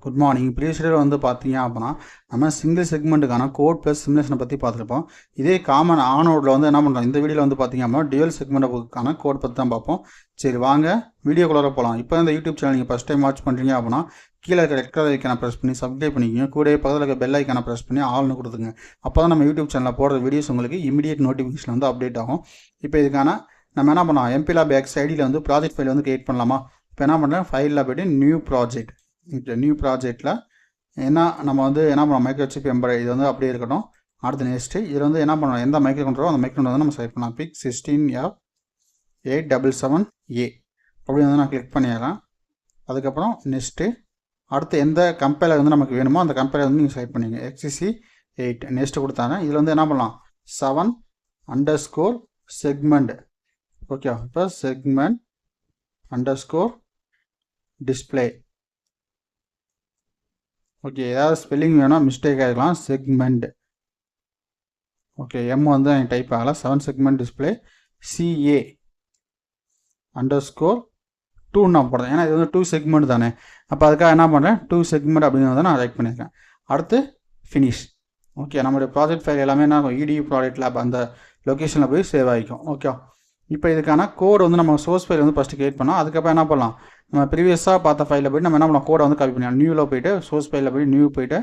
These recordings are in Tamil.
Good morning. ப்ரீவியஸ் வீடியோவில் வந்து பார்த்தீங்க அப்படின்னா நம்ம சிங்கிள் செக்மெண்ட்டுக்கான கோட் ப்ளஸ் சிமுலேஷனை பற்றி பார்த்துருப்போம். இதே காமன் ஆனோடில் வந்து என்ன பண்ணுறோம், இந்த வீடியோவில் வந்து பார்த்தீங்க அப்படின்னா டியூவல் செக்மெண்ட்டுக்கான கோட் பற்றி தான் பார்ப்போம். சரி வாங்க வீடியோக்குள்ளார போகலாம். இப்போ இந்த யூடியூப் சேனல் நீங்கள் ஃபஸ்ட் டைம் வாட்ச் பண்ணுறீங்க அப்படின்னா கீழே இருக்க ரெட் கலர் ஐக்கான ப்ரெஸ் பண்ணி சப்ஸ்கிரைப் பண்ணிக்கோங்க. கூட பக்கத்தில் இருக்க பெல் ஐக்கான ப்ரெஸ் பண்ணி ஆல்னு கொடுத்துங்க. அப்போ தான் நம்ம யூடியூப் சேனலில் போடுற வீடியோஸ் உங்களுக்கு இமீடியட் நோட்டிஃபிகேஷன் வந்து அப்டேட் ஆகும். இப்போ இதுக்கான நம்ம என்ன பண்ணலாம், எம்பிலாப் எக்ஸ் ஐடியில் வந்து ப்ராஜெக்ட் ஃபைல் வந்து கிரியேட் பண்ணலாமா. இப்போ என்ன பண்ணுறேன், ஃபைலில் போய்ட்டு நியூ ப்ராஜெக்ட். இப்போ நியூ ப்ராஜெக்டில் என்ன நம்ம வந்து என்ன பண்ணோம், மைக்ரோசிப் எம்பர் இது வந்து அப்படியே இருக்கட்டும். அடுத்து நெக்ஸ்ட்டு இதில் வந்து என்ன பண்ணணும், எந்த மைக்ரோ கண்ட்ரோலோ அந்த மைக்ரோ வந்து நம்ம செலக்ட் பண்ணலாம். பிக் 16F877A அப்படி வந்து நான் கிளிக் பண்ணிடுறேன். அதுக்கப்புறம் நெக்ஸ்ட்டு அடுத்து எந்த கம்பைலர் வந்து நமக்கு வேணுமோ அந்த கம்பைலர் வந்து நீங்கள் செலக்ட் பண்ணிங்க. XCC8 நெக்ஸ்ட்டு கொடுத்தாங்க. இதில் வந்து என்ன பண்ணலாம், 7_segment. ஓகே, இப்போ segment_display. ஓகே, ஏதாவது ஸ்பெல்லிங் வேணும், மிஸ்டேக் ஆகிக்கலாம். செக்மெண்ட். ஓகே, எம் வந்து எனக்கு டைப் ஆகலை. 7 செக்மெண்ட் டிஸ்பிளே CA_2 நான் போடுறேன். ஏன்னா இது வந்து 2 செக்மெண்ட் தானே. அப்போ அதுக்காக என்ன பண்ணுறேன், 2 செக்மெண்ட் அப்படிங்கிறத நான் ரைட் பண்ணியிருக்கேன். அடுத்து ஃபினிஷ். ஓகே, நம்மளுடைய ப்ராஜெக்ட் ஃபைல் எல்லாமே என்ன ஆகும், EDU ப்ராஜெக்ட் லேப் அந்த லொக்கேஷனில் போய் சேவ் ஆகிக்கும். ஓகே, இப்போ இதுக்கான கோடு வந்து நம்ம சோர்ஸ் ஃபைல் வந்து ஃபஸ்ட்டு கிரியேட் பண்ணோம். அதுக்கப்புறம் என்ன பண்ணலாம், நம்ம ப்ரீவியஸாக பார்த்த ஃபைலில் போய்ட்டு நம்ம என்ன பண்ணலாம், கோடை வந்து காப்பி பண்ணலாம். நியூவில் போய்ட்டு சோர்ஸ் ஃபைலில் போய்ட்டு நியூ போய்ட்டு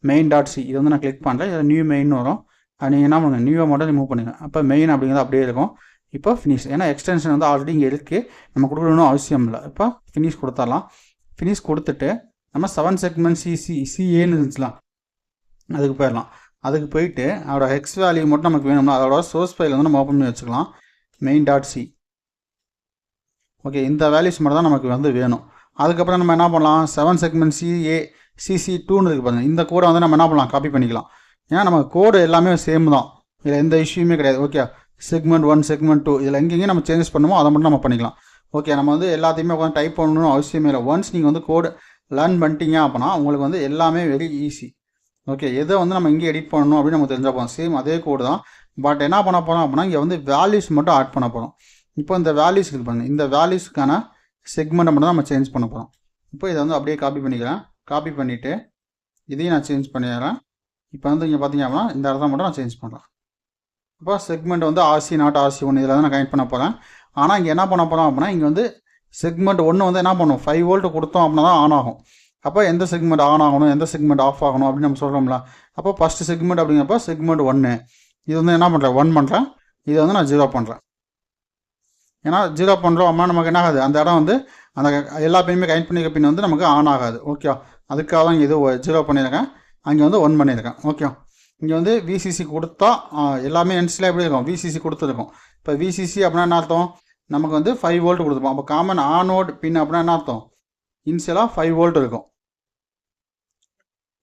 main.c இது வந்து நான் கிளிக் பண்ணுறேன். இதில் நியூ மெயின் வரும். நீங்கள் என்ன பண்ணுங்கள், நியூவை மட்டும் ரிமூவ் பண்ணுங்கள். அப்போ மெயின் அப்படிங்கிறது அப்படியே இருக்கும். இப்போ ஃபினிஷ், ஏன்னா எக்ஸ்டென்ஷன் வந்து ஆல்ரெடி இங்கே இருக்குது, நம்ம கொடுக்கணும்னு அவசியம் இல்லை. இப்போ ஃபினிஷ் கொடுத்துடலாம். ஃபினிஷ் கொடுத்துட்டு நம்ம 7 செக்மெண்ட் CAன்னு இருந்துச்சுலாம் அதுக்கு போயிடலாம். அதுக்கு போயிட்டு அதோட ஹெக்ஸ் வேல்யூ மட்டும் நமக்கு வேணும்னா அதோட சோர்ஸ் ஃபைல் வந்து நம்ம ஓப்பன் பண்ணி வச்சுக்கலாம். main.c. ஓகே, இந்த வேல்யூஸ் மட்டும் தான் நமக்கு வந்து வேணும். அதுக்கப்புறம் நம்ம என்ன பண்ணலாம், 7 செக்மெண்ட் CC2ன்னு இருக்குது பாருங்கள். இந்த கோடை வந்து நம்ம என்ன பண்ணலாம், காப்பி பண்ணிக்கலாம். ஏன்னா நம்ம கோடு எல்லாமே சேம் தான், இதில் எந்த இஷ்யூமே கிடையாது. ஓகே, செக்மெண்ட் 1 செக்மெண்ட் 2 இதில் எங்கெங்கே நம்ம சேஞ்சஸ் பண்ணுமோ அதை மட்டும் நம்ம பண்ணிக்கலாம். ஓகே, நம்ம வந்து எல்லாத்தையுமே உட்காந்து டைப் பண்ணணும்னு அவசியமே இல்லை. ஒன்ஸ் நீங்கள் வந்து கோடு லேர்ன் பண்ணிட்டீங்க அப்படின்னா உங்களுக்கு வந்து எல்லாமே வெரி ஈஸி. ஓகே, எதை வந்து நம்ம இங்கே எடிட் பண்ணணும் அப்படின்னு நம்ம தெரிஞ்சால் போகிறோம். சேம் அதே கோடு தான். பட் என்ன பண்ண போகிறோம் அப்படின்னா இங்கே வந்து வேல்யூஸ் மட்டும் ஆட் பண்ண போகிறோம். இப்போ இந்த வேல்யூஸ் இது பண்ணுங்கள், இந்த வேல்யூஸ்க்கான செக்மெண்ட்டை மட்டும் தான் நம்ம சேஞ்ச் பண்ண போகிறோம். இப்போ இதை வந்து அப்படியே காப்பி பண்ணிக்கிறேன். காப்பி பண்ணிவிட்டு இதையும் நான் சேஞ்ச் பண்ணிடுறேன். இப்போ வந்து இங்கே பார்த்தீங்க அப்படின்னா இந்த இடத்த மட்டும் நான் சேஞ்ச் பண்ணுறேன். இப்போ செக்மெண்ட் வந்து RC0 RC1 இதில் தான் நான் கனெக்ட் பண்ண போகிறேன். ஆனால் இங்கே என்ன பண்ண போகிறோம் அப்படின்னா இங்கே வந்து செக்மெண்ட் 1 வந்து என்ன பண்ணும், 5 வோல்ட் கொடுத்தோம் அப்படின்னா தான் ஆன் ஆகும். அப்போ எந்த செக்மெண்ட் ஆன் ஆகணும், எந்த செக்மெண்ட் ஆஃப் ஆகணும் அப்படின்னு நம்ம சொல்கிறோம்ல. அப்போ ஃபஸ்ட்டு செக்மெண்ட் அப்படிங்கிறப்ப செக்மெண்ட் 1 இது வந்து என்ன பண்ணுறேன், 1 பண்ணுறேன். இதை வந்து நான் 0 பண்ணுறேன். ஏன்னா 0 பண்ணுறோம் அப்படின்னா நமக்கு என்ன ஆகாது, அந்த இடம் வந்து அந்த எல்லா பின்னுமே கனெக்ட் பண்ணிக்க பின் வந்து நமக்கு ஆன் ஆகாது. ஓகே, அதுக்காக தான் இது 0 பண்ணியிருக்கேன். அங்கே வந்து 1 பண்ணியிருக்கேன். ஓகே, இங்கே வந்து VCC கொடுத்தா எல்லாமே என்சில் எப்படி இருக்கும், VCC கொடுத்துருக்கும். இப்போ VCC அப்படின்னா என்ன அர்த்தம், நமக்கு வந்து 5 வோல்ட் கொடுத்துருப்போம். அப்போ காமன் ஆனோட் பின் அப்படின்னா என்ன அர்த்தம், இன்சியலாக 5 வோல்ட் இருக்கும்.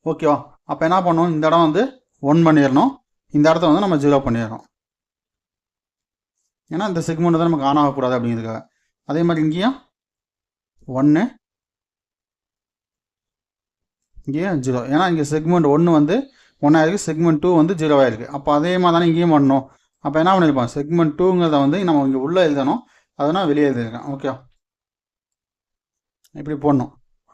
ஓகேவா, அப்போ என்ன பண்ணணும், இந்த இடம் வந்து 1 பண்ணிடணும், இந்த இடத்த வந்து நம்ம 0 பண்ணிடணும். ஏன்னா இந்த செக்மெண்ட் தான் நமக்கு ஆன் ஆகக்கூடாது அப்படிங்கிறதுக்காக. அதே மாதிரி இங்கேயும் 1 இங்கேயும் 0. ஏன்னா இங்கே செக்மெண்ட் 1 வந்து 1 ஆயிருக்கு, செக்மெண்ட் 2 வந்து 0 ஆயிருக்கு. அப்போ அதே மாதிரி தானே இங்கேயும் பண்ணணும். அப்போ என்ன பண்ணியிருப்போம், செக்மெண்ட் 2ங்கிறத வந்து நம்ம இங்கே உள்ளே எழுதணும், அதனால் வெளியே எழுதியிருக்கேன். ஓகே, இப்படி போடணும்.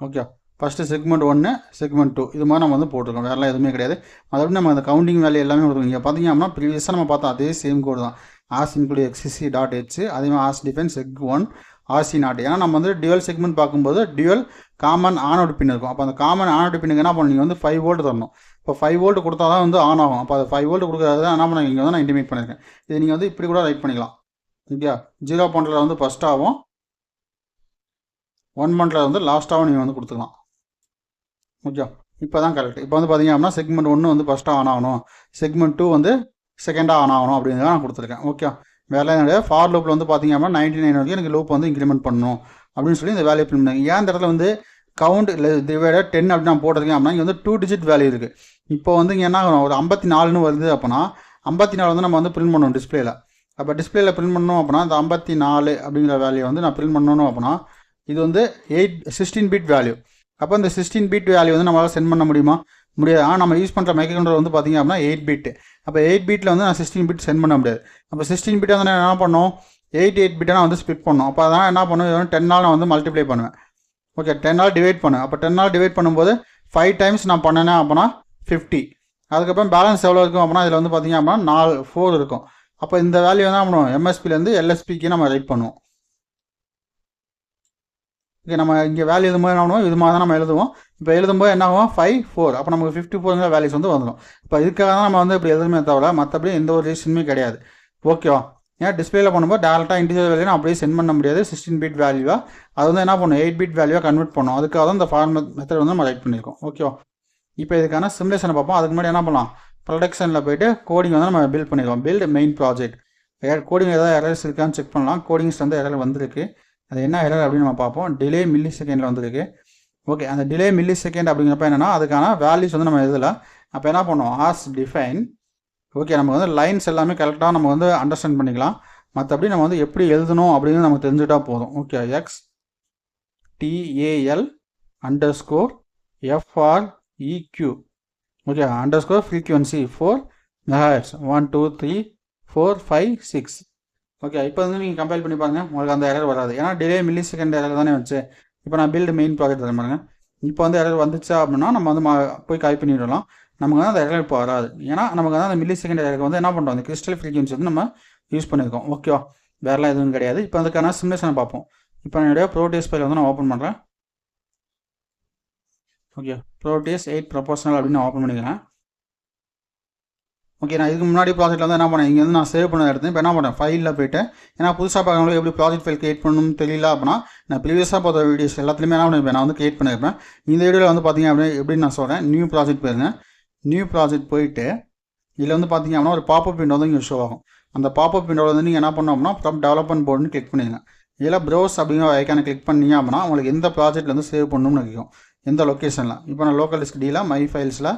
ஓகே, ஃபஸ்ட்டு செக்மெண்ட் 1 செக்மெண்ட் 2 இது மாதிரி நம்ம வந்து போட்டிருக்கோம், வேறெல்லாம் எதுவுமே கிடையாது. மறுபடியும் நம்ம அந்த கவுண்டிங் வேல்யூ எல்லாமே கொடுத்துருக்கோம். இங்கே பார்த்தீங்க அப்படின்னா ப்ரீவியஸாக நம்ம பார்த்தோம் அதே சேம் கோடு தான். as include XCC.h அதே மாதிரி as define seg1 RC0. ஏன்னா நம்ம வந்து டியூவல் செக்மெண்ட் பார்க்கும்போது டியூவல் காமன் ஆனோட் பின் இருக்கும். அப்போ அந்த காமன் ஆனோட் பின்னுக்கு என்ன பண்ணணும், நீங்கள் வந்து 5 வோல்ட் தரணும். இப்போ 5 வோல்ட் கொடுத்தா தான் வந்து ஆன் ஆகும். அப்போ அது 5 வோல்ட் கொடுக்குறது தான் என்ன பண்ண இங்கே வந்து நான் இன்டிமேட் பண்ணியிருக்கேன். இது நீங்கள் வந்து இப்படி கூட ரைட் பண்ணிக்கலாம். ஓகே, 0 பண்ணுறது வந்து ஃபஸ்ட்டாகவும் 1 பண்ணுறது வந்து லாஸ்ட்டாகவும் நீங்கள் வந்து கொடுத்துக்கலாம். ஓகே, இப்போ தான் கரெக்ட். இப்போ வந்து பார்த்தீங்க அப்படின்னா செக்மெண்ட் 1 வந்து ஃபஸ்ட்டாக ஆன் ஆகணும், செக்மெண்ட் 2 வந்து செகண்டாக ஆன் ஆகணும் அப்படிங்கிறத நான் கொடுத்துருக்கேன். ஓகே, வேலை என்னுடைய ஃபார் லூப்பில் வந்து பார்த்தீங்க அப்படின்னா 99 வரைக்கும் எனக்கு லூப் வந்து இன்க்ரிமெண்ட் பண்ணணும் அப்படின்னு சொல்லி இந்த வேல்யூ பிரிண்ட் பண்ணி. ஏன் இந்த இடத்துல வந்து கவுண்ட் டிவைடட் 10 அப்படின்னு நான் போட்டிருக்கேன் அப்படின்னா இங்கே வந்து 2 டிஜிட் வேல்யூ இருக்குது. இப்போ வந்து இங்கே என்ன ஆகணும், ஒரு 54ன்னு வருது அப்படின்னா 54 வந்து நம்ம வந்து பிரிண்ட் பண்ணணும் டிஸ்பிளேல. அப்போ டிஸ்பிளேல பிரிண்ட் பண்ணணும் அப்படின்னா இந்த 54 அப்படிங்கிற வேல்யூ வந்து நான் பிரிண்ட் பண்ணணும் அப்படின்னா இது வந்து 16 பிட் வேல்யூ. அப்போ இந்த 16 பிட் வேல்யூ வந்து நம்மளால் சென்ட் பண்ண முடியுமா, முடியாது. ஆனால் நம்ம யூஸ் பண்ணுற மைக்ரோ கண்ட்ரோலர் வந்து பார்த்தீங்க அப்படின்னா 8 பிட். அப்போ 8 பிட்டில் வந்து நான் 16 பிட் சென்ட் பண்ண முடியாது. அப்போ 16 பிட்டை வந்து நான் என்ன பண்ணணும், 8 பிட்டை நான் வந்து ஸ்பிட் பண்ணணும். அப்போ அதனால் என்ன பண்ணுவேன், 10 நான் வந்து மல்டிப்ளை பண்ணுவேன். ஓகே 10 டிவைட் பண்ணு. அப்போ 10 டிவைட் பண்ணும்போது 5 டைம்ஸ் நான் பண்ணினேன் அப்படின்னா 50. அதுக்கப்புறம் பேலன்ஸ் எவ்வளோ இருக்கும் அப்படின்னா இதில் வந்து பார்த்திங்க அப்படின்னா 4 இருக்கும். அப்போ இந்த வேல்யூ தான் பண்ணுவோம் எம்எஸ்பிலேருந்து எல்எஸ்பிக்கு நம்ம ரைட் பண்ணுவோம். ஓகே நம்ம இங்கே வேல்யூ எழுதும்போது என்ன பண்ணுவோம் இது மாதிரி தான் நம்ம எழுதுவோம். இப்போ எழுதும்போது என்ன ஆகும் 5 4 அப்போ நமக்கு 54 வேல்யூஸ் வந்து வந்துடும். இப்போ இதுக்காக தான் நம்ம வந்து இப்படி எதுவுமே தவிர மற்றபடி எந்த ஒரு ரீசனுமே கிடையாது. ஓகேவா? ஏன்னா டிஸ்பிளேல பண்ணும்போது டேரெக்டாக இன்டிஜர் வேல்யூ அப்படியே சென்ட் பண்ண முடியாது. 16 பிட் வேல்யூவாக அது வந்து என்ன பண்ணும் 8 பிட் வேல்யூவாக கன்வெர்ட் பண்ணும். அதுக்காக தான் இந்த ஃபார்மேட் மெத்தட் வந்து நம்ம ரைட் பண்ணியிருக்கோம். ஓகேவா? இப்போ இதுக்கான சிமுலேஷனை பார்ப்போம். அதுக்கு முன்னாடி என்ன பண்ணலாம் ப்ரொடக்ஷனில் போய்ட்டு கோடிங் வந்து நம்ம பில்ட் பண்ணிடுவோம். Build main project. கோடிங் ஏதாவது எரர்ஸ் இருக்கான்னு செக் பண்ணலாம். கோடிங்ஸ் வந்து எரர் வந்திருக்கு. அது என்ன எரர் அப்படின்னு நம்ம பார்ப்போம். டிலே மில்லி செகண்டில் வந்துருக்கு. ஓகே அந்த டிலே மில்லி செகண்ட் அப்படிங்கிறப்ப என்னென்னா அதுக்கான வேல்யூஸ் வந்து நம்ம எழுதலை. அப்போ என்ன பண்ணுவோம் ஆஸ் டிஃபைன். ஓகே நம்ம வந்து லைன்ஸ் எல்லாமே கரெக்டாக நம்ம வந்து அண்டர்ஸ்டாண்ட் பண்ணிக்கலாம். மற்றபடி நம்ம வந்து எப்படி எழுதணும் அப்படின்னு நமக்கு தெரிஞ்சுட்டா போதும். Okay XTAL_FREQ. Okay underscore frequency 4 MHz 1 2 3 4 5 6. Okay இப்போ வந்து நீங்கள் கம்பைல் பண்ணி பாருங்கள் உங்களுக்கு அந்த எரர் வராது. ஏன்னா டிலே மில்லி செகண்ட் எரர் தானே வச்சு. இப்போ நான் பில்டு மெயின் ப்ராஜெக்ட் தரேன் பாருங்கள். இப்போ வந்து எரர் வந்துச்சா அப்படின்னா நம்ம வந்து போய் காப்பி பண்ணிடலாம். நமக்கு வந்து அந்த எரர் இப்போ வராது. ஏன்னா நமக்கு வந்து அந்த மில்லி செகண்ட் எரருக்கு வந்து என்ன பண்ணுறோம் அந்த கிறிஸ்டல் ஃப்ரீக்வன்சி வந்து நம்ம யூஸ் பண்ணியிருக்கோம். ஓகேவா? வேறெல்லாம் எதுவும் கிடையாது. இப்போ அதுக்கான சிமுலேஷனை பார்ப்போம். இப்போ என்னுடைய ப்ரோடேஸ் ஃபைல் வந்து நான் ஓப்பன் பண்ணுறேன். ஓகே ப்ரோடேஸ் 8 ப்ரொபோஷனல் அப்படின்னு நான் ஓப்பன் பண்ணிக்கிறேன். ஓகே நான் இதுக்கு முன்னாடி ப்ராஜெக்ட்டில் வந்து என்ன பண்ணேன் இங்கே வந்து நான் சேவ் பண்ண எடுத்தேன். இப்போ என்ன பண்ணேன் ஃபைலில் போய்ட்டு ஏன்னா புதுசாக பார்க்கறவங்களுக்கு எப்படி ப்ராஜெக்ட் ஃபைல் கிரியேட் பண்ணணும்னு தெரியல அப்படின்னா நான் ப்ரீவியஸாக பார்த்த வீடியோஸ் எல்லாத்துலேயுமே என்ன பண்ணியிருப்பேன் நான் வந்து கிரியேட் பண்ணியிருப்பேன். இந்த வீடியோவில் வந்து பார்த்தீங்க அப்படின்னா எப்படின்னு நான் சொல்கிறேன். நியூ ப்ராஜெக்ட் போயிருங்க. நியூ ப்ராஜெக்ட் போயிட்டு இதில் வந்து பார்த்தீங்க அப்படின்னா ஒரு பாப்அப் விண்டோ வந்து இங்கே ஷோ ஆகும். அந்த பாப்அப் விண்டோவில் வந்து நீங்கள் என்ன பண்ணோம் அப்படின்னா ஃப்ரம் டெவலப்மெண்ட் போர்டுன்னு கிளிக் பண்ணிடுங்க. இதில் ப்ரௌஸ் அப்படிங்கிற ஐக்கானை கிளிக் பண்ணிங்க அப்படின்னா உங்களுக்கு எந்த ப்ராஜெக்ட்டில் வந்து சேவ் பண்ணணும்னு நினைக்கும் எந்த லொக்கேஷனில். இப்போ நான் லோக்கல் டிஸ்க் டியில் மை ஃபைல்ஸில்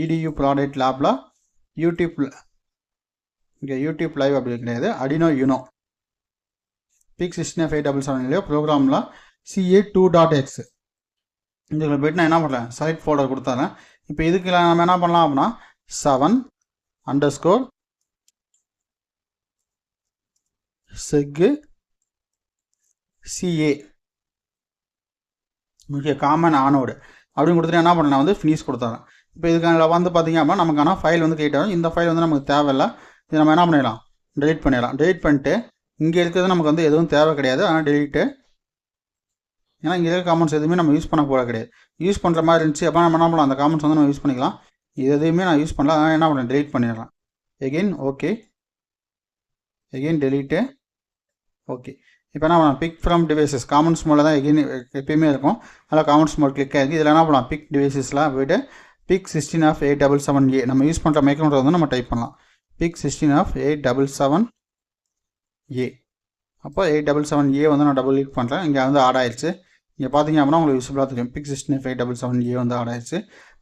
EDU ப்ராடக்ட் லேபில் யூடியூப் லைவ் அப்படி கிடையாது அடினோ யூனோ PIC16877 ப்ரோக்ராமில் CA2.x இதில் போய்ட்டு நான் என்ன பண்ணுறேன் செலக்ட் ஃபோல்டர் கொடுத்துறேன். இப்போ இதுக்கு நம்ம என்ன பண்ணலாம் அப்படின்னா 7_seg_CA ஓகே காமன் ஆனோடு அப்படின்னு கொடுத்துட்டு என்ன பண்ணலாம் வந்து ஃபினிஷ் கொடுத்துறேன். இப்போ இதுக்கான வந்து பார்த்தீங்க அப்படின்னா நமக்கான ஃபைல் வந்து கிரியேட் ஆகும். இந்த ஃபைல் வந்து நமக்கு தேவையில்லை. இது நம்ம என்ன பண்ணிடலாம் டெலீட் பண்ணிடலாம். டெலீட் பண்ணிட்டு இங்கே இருக்கிறது நமக்கு வந்து எதுவும் தேவை கிடையாது. ஆனால் டெலீட்டு ஏன்னா இங்கே இருக்க காமெண்ட்ஸ் எதுவுமே நம்ம யூஸ் பண்ண போட கிடையாது. யூஸ் பண்ணுற மாதிரி இருந்துச்சு அப்போ நம்ம என்ன பண்ணலாம் அந்த காமெண்ட்ஸ் வந்து நம்ம யூஸ் பண்ணிக்கலாம். இது எதுவுமே நான் யூஸ் பண்ணல. அதனால் என்ன பண்ணேன் டெலீட் பண்ணிடலாம். Again okay again delete okay. இப்போ என்ன பண்ணலாம் பிக் ஃப்ரம் டிவைசஸ் காமெண்ட்ஸ் மோடில் தான் எகெயின் எப்பயுமே இருக்கும். அதில் காமெண்ட்ஸ் மோட் கிளிக் ஆகிருக்கு. இதில் என்ன பண்ணலாம் பிக் டிவைசஸ்லாம் போய்ட்டு PIC16_877A நம்ம யூஸ் பண்ணுற மைக்ரோகண்ட்ரோலர் வந்து நம்ம டைப் பண்ணலாம். PIC16_877A அப்போ 877A வந்து நான் டபுள் கிளிக் பண்ணுறேன். இங்கே வந்து ஆட் ஆயிடுச்சு. இங்கே பார்த்தீங்க அப்படின்னா உங்களுக்கு விசிபிளாக தெரியும் PIC16_877A வந்து ஆட் ஆயிடுச்சு.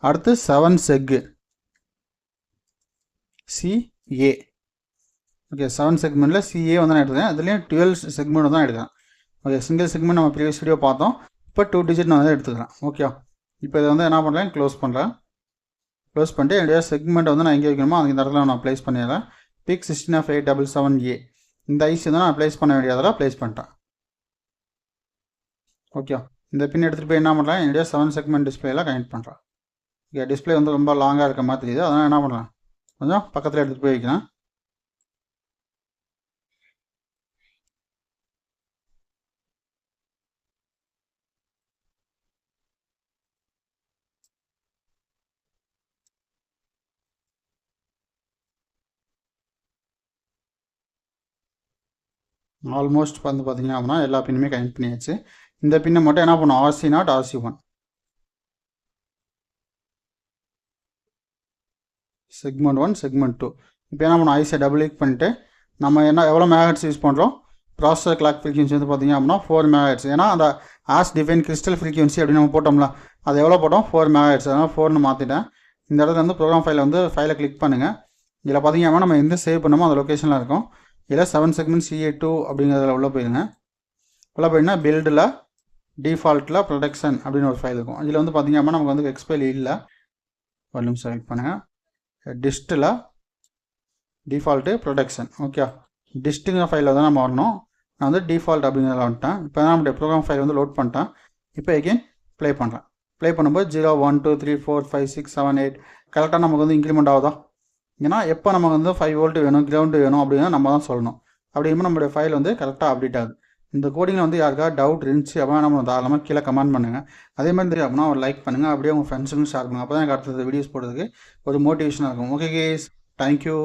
அடுத்து 7_seg_CA ஓகே 7 செக்மெண்ட்டில் CA வந்து நான் எடுத்துக்கிறேன். அதுலேயும் 12 செக்மெண்ட் தான் எடுக்கிறேன். ஓகே சிங்கிள் செக்மெண்ட் நம்ம ப்ரீவியஸ் வீடியோ பார்த்தோம். இப்போ 2 டிஜிட் நான் வந்து எடுத்துக்கிறேன். ஓகே இப்போ இதை வந்து என்ன பண்ணுறேன் க்ளோஸ் பண்ணுறேன். க்ளோஸ் பண்ணிட்டு என்னுடைய செக்மெண்ட் வந்து நான் எங்கே வைக்கணுமோ அந்த இடத்துல நான் ப்ளேஸ் பண்ணிடுறேன். PIC16_877A இந்த ஐசி வந்து நான் ப்ளேஸ் பண்ண வேண்டியதெல்லாம் ப்ளேஸ் பண்ணிட்டேன். ஓகே இந்த பின் எடுத்துகிட்டு போய் என்ன பண்ணுறேன் என்னுடைய 7 செக்மெண்ட் டிஸ்பிளேயில் கனெக்ட் பண்ணுறேன். ஓகே டிஸ்பிளே வந்து ரொம்ப லாங்காக இருக்க மாதிரி தெரியுது. அதனால் என்ன பண்ணுறேன் கொஞ்சம் பக்கத்தில் எடுத்துகிட்டு போய் வைக்கிறேன். ஆல்மோஸ்ட் வந்து பார்த்தீங்க அப்படின்னா எல்லா பின்னுமே கனெக்ட் பண்ணியாச்சு. இந்த பின்னை மட்டும் என்ன பண்ணும் RC0 RC1 செக்மெண்ட் 1 செக்மெண்ட் 2. இப்போ என்ன பண்ணும் ஐஸை டபுள் கிளிக் பண்ணிட்டு நம்ம என்ன எவ்வளோ மெகாஹெர்ட்ஸ் யூஸ் பண்ணுறோம் ப்ராசஸர் கிளாக் ஃப்ரீக்வன்சி வந்து பார்த்தீங்க அப்படின்னா 4 MHz. ஏன்னா அந்த ஆஸ் டிஃபைன் கிறிஸ்டல் ஃப்ரீக்வன்சி அப்படின்னு நம்ம போட்டோம்ல அது எவ்வளோ போட்டோம் 4 MHz. அதனால் 4ன்னு மாற்றிட்டேன். இந்த இடத்துல வந்து ப்ரோக்ராம் ஃபைலை வந்து ஃபைலை கிளிக் பண்ணுங்கள். இதில் பார்த்தீங்க அப்படின்னா நம்ம எந்த சேவ் பண்ணமோ அந்த லொக்கேஷனில் இருக்கும். இதில் 7 செக்மெண்ட் CA2 அப்படிங்கிறதுல உள்ளே போயிருங்க. உள்ளே போயிட்டுனா பில்டில் டிஃபால்ட்டில் ப்ரொடக்ஷன் அப்படின்னு ஒரு ஃபைல் இருக்கும். இதில் வந்து பார்த்திங்க அப்படின்னா நமக்கு வந்து எக்ஸ்பைல் இல்லை. ஒரு நிமிஷம் செலக்ட் பண்ணுங்கள். டிஸ்ட்டில் டிஃபால்ட்டு ப்ரொடக்ஷன் ஓகே டிஸ்ட்டுங்கிற ஃபைலில் தான் நம்ம வரணும். நான் வந்து டிஃபால்ட் அப்படிங்கிறத வந்துட்டேன். இப்போ தான் நம்மளுடைய ப்ரோக்ராம் ஃபைல் வந்து லோட் பண்ணிட்டேன். இப்போ எகெயின் ப்ளே பண்ணுறேன். ப்ளே பண்ணும்போது 0 1 2 3 4 5 6 7 8 கரெக்டாக நமக்கு வந்து இன்க்ரிமெண்ட் ஆகுதா? ஏன்னா எப்போ நமக்கு வந்து 5 வோல்ட் வேணும், கிரவுண்டு வேணும் அப்படின்னா நம்ம தான் சொல்லணும். அப்படிங்கும்போது நம்மளுடைய ஃபைல் வந்து கரெக்டாக அப்டேட் ஆகுது. இந்த கோடிங்கில் வந்து யாருக்காவது டவுட் இருந்துச்சு அப்படின்னா நம்ம தாராளமாக கீழே கமெண்ட் பண்ணுங்கள். அதே மாதிரி தெரியும் அப்படின்னா ஒரு லைக் பண்ணுங்கள், அப்படியே உங்கள் ஃப்ரெண்ட்ஸுக்கும் ஷேர் பண்ணுங்கள். அப்போ தான் எனக்கு அடுத்தது வீடியோஸ் போடுறதுக்கு ஒரு மோட்டிவேஷனாக இருக்கும். Okay guys, thank you.